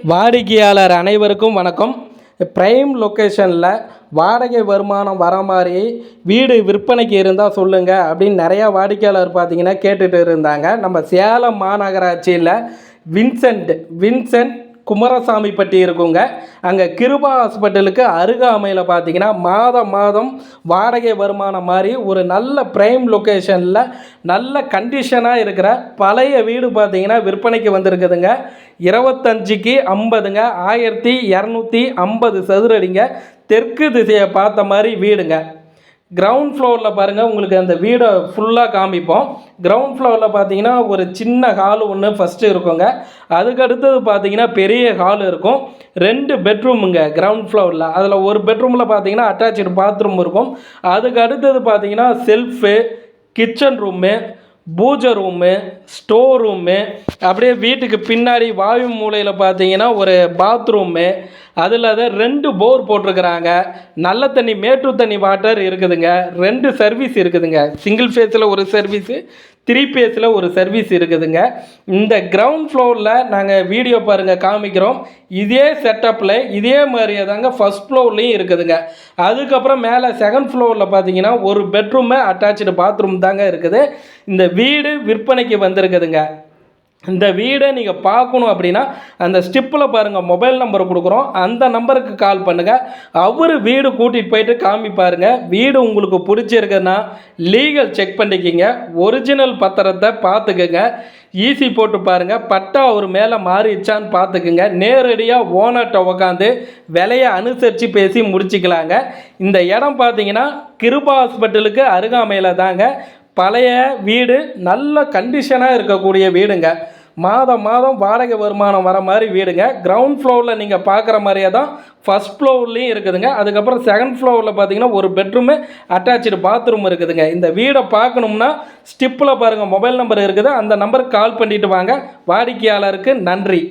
வாடிக்கையாளர் அனைவருக்கும் வணக்கம். ப்ரைம் லொக்கேஷனில் வாடகை வருமானம் வர மாதிரி வீடு விற்பனைக்கு இருந்தால் சொல்லுங்கள் அப்படின்னு நிறையா வாடிக்கையாளர் பார்த்தீங்கன்னா கேட்டுட்டு இருந்தாங்க. நம்ம சேலம் மாநகராட்சியில் வின்சென்ட் குமாரசாமிப்பட்டி இருக்குங்க. அங்கே கிருபா ஹாஸ்பிட்டலுக்கு அருகாமையில் பார்த்தீங்கன்னா மாதம் வாடகை வருமானம் மாதிரி ஒரு நல்ல ப்ரைம் லொக்கேஷனில் நல்ல கண்டிஷனாக இருக்கிற பழைய வீடு பார்த்தீங்கன்னா விற்பனைக்கு வந்திருக்குதுங்க. 25க்கு 50ங்க, 1250 சதுரடிங்க, தெற்கு திசையை பார்த்த மாதிரி வீடுங்க. கிரவுண்ட் ஃப்ளோரில் பாருங்கள், உங்களுக்கு அந்த வீடை ஃபுல்லாக காமிப்போம். கிரவுண்ட் ஃப்ளோரில் பார்த்தீங்கன்னா ஒரு சின்ன ஹாலு ஒன்று ஃபஸ்ட்டு இருக்குங்க. அதுக்கு அடுத்தது பார்த்தீங்கன்னா பெரிய ஹால் இருக்கும். 2 பெட்ரூமுங்க கிரவுண்ட் ஃப்ளோரில். அதில் ஒரு பெட்ரூமில் பார்த்தீங்கன்னா அட்டாச்சு பாத்ரூம் இருக்கும். அதுக்கு அடுத்தது பார்த்தீங்கன்னா செல்ஃபு, கிச்சன் ரூமு, பூஜை ரூமு, ஸ்டோர் ரூமு, அப்படியே வீட்டுக்கு பின்னாடி வாயு மூலையில் பார்த்தீங்கன்னா ஒரு பாத்ரூமு, அதில் 2 போர் போட்டிருக்கிறாங்க. நல்ல தண்ணி மேட்டூர் தண்ணி வாட்டர் இருக்குதுங்க. 2 சர்வீஸ் இருக்குதுங்க. சிங்கிள் ஃபேஸில் ஒரு சர்வீஸு, 3 ஃபேஸில் ஒரு சர்வீஸ் இருக்குதுங்க. இந்த கிரவுண்ட் ஃப்ளோரில் நாங்கள் வீடியோ பாருங்கள் காமிக்கிறோம். இதே செட்டப்பில் இதே மாதிரியே தாங்க ஃபஸ்ட் ஃப்ளோர்லேயும் இருக்குதுங்க. அதுக்கப்புறம் மேலே செகண்ட் ஃப்ளோரில் பார்த்தீங்கன்னா ஒரு பெட்ரூமு, அட்டாச்சு பாத்ரூம் தாங்க இருக்குது. இந்த வீடு விற்பனைக்கு வந்திருக்குதுங்க. இந்த வீடை நீங்கள் பார்க்கணும் அப்படின்னா அந்த ஸ்டிப்பில் பாருங்கள், மொபைல் நம்பர் கொடுக்குறோம். அந்த நம்பருக்கு கால் பண்ணுங்கள். அவர் வீடு கூட்டிகிட்டு போயிட்டு காமிப்பாருங்க. வீடு உங்களுக்கு பிடிச்சிருக்குன்னா லீகல் செக் பண்ணிக்கிங்க. ஒரிஜினல் பத்திரத்தை பார்த்துக்குங்க. ஈசி போட்டு பாருங்கள். பட்டா அவர் மேலே மாறிடுச்சான்னு பார்த்துக்குங்க. நேரடியாக ஓனர்கிட்ட உக்காந்து விலையை அனுசரித்து பேசி முடிச்சுக்கலாங்க. இந்த இடம் பார்த்தீங்கன்னா கிருபா ஹாஸ்பிட்டலுக்கு அருகாமையில் தாங்க. பழைய வீடு, நல்ல கண்டிஷனாக இருக்கக்கூடிய வீடுங்க. மாதம் வாடகை வருமானம் வர மாதிரி வீடுங்க. கிரவுண்ட் ஃப்ளோரில் நீங்கள் பார்க்குற மாதிரியே தான் ஃபஸ்ட் ஃப்ளோர்லேயும் இருக்குதுங்க. அதுக்கப்புறம் செகண்ட் ஃப்ளோரில் பார்த்தீங்கன்னா ஒரு பெட்ரூமு, அட்டாச்சு பாத்ரூம் இருக்குதுங்க. இந்த வீடை பார்க்கணும்னா ஸ்டிப்பில் பாருங்கள், மொபைல் நம்பர் இருக்குது. அந்த நம்பருக்கு கால் பண்ணிவிட்டு வாங்க. வாடிக்கையாளருக்கு நன்றி.